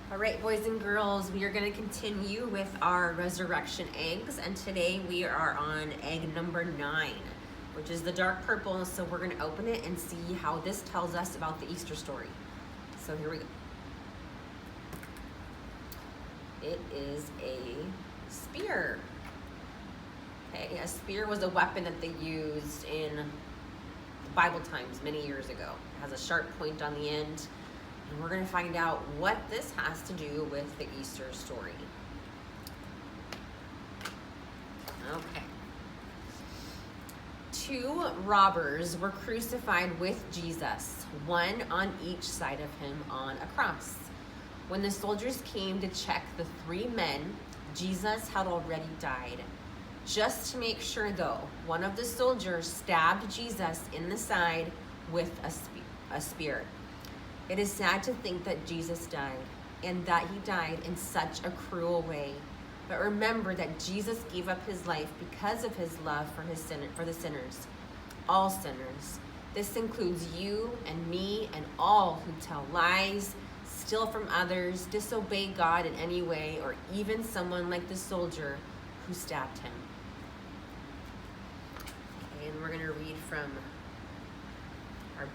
All right, boys and girls, we are going to continue with our resurrection eggs, and today we are on egg number 9, which is the dark purple. So we're going to open it and see how this tells us about the Easter story. So here we go. It is a spear. Okay, a spear was a weapon that they used in Bible times many years ago. It has a sharp point on the end. And we're going to find out what this has to do with the Easter story. Okay. 2 robbers were crucified with Jesus, one on each side of him on a cross. When the soldiers came to check the 3 men, Jesus had already died. Just to make sure, though, one of the soldiers stabbed Jesus in the side with a spear. It is sad to think that Jesus died, and that he died in such a cruel way. But remember that Jesus gave up his life because of his love for the sinners, all sinners. This includes you and me and all who tell lies, steal from others, disobey God in any way, or even someone like the soldier who stabbed him. Okay, and we're going to read from our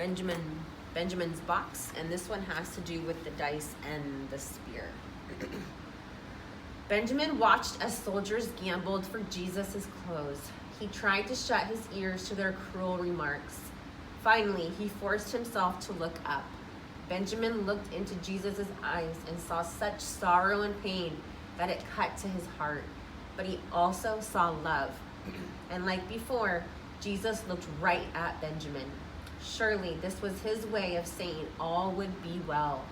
Benjamin's box, and this one has to do with the dice and the spear. Benjamin watched as soldiers gambled for Jesus' clothes. He tried to shut his ears to their cruel remarks. Finally, he forced himself to look up. Benjamin looked into Jesus' eyes and saw such sorrow and pain that it cut to his heart. But he also saw love. And like before, Jesus looked right at Benjamin. Surely this was his way of saying all would be well.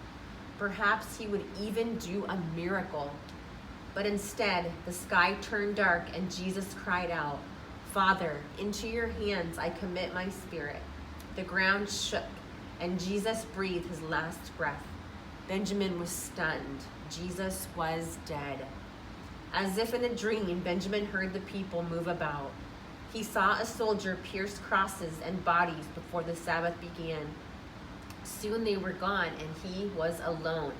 Perhaps he would even do a miracle. But instead, the sky turned dark and Jesus cried out, "Father, into your hands I commit my spirit." The ground shook and Jesus breathed his last breath. Benjamin was stunned. Jesus was dead. As if in a dream, Benjamin heard the people move about. He saw a soldier pierce crosses and bodies before the Sabbath began. Soon they were gone, and he was alone.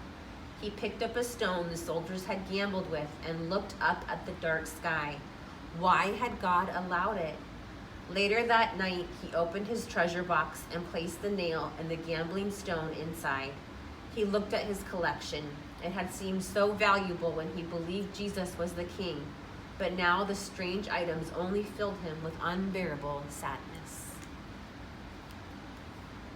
He picked up a stone the soldiers had gambled with and looked up at the dark sky. Why had God allowed it? Later that night, he opened his treasure box and placed the nail and the gambling stone inside. He looked at his collection. It had seemed so valuable when he believed Jesus was the king. But now the strange items only filled him with unbearable sadness.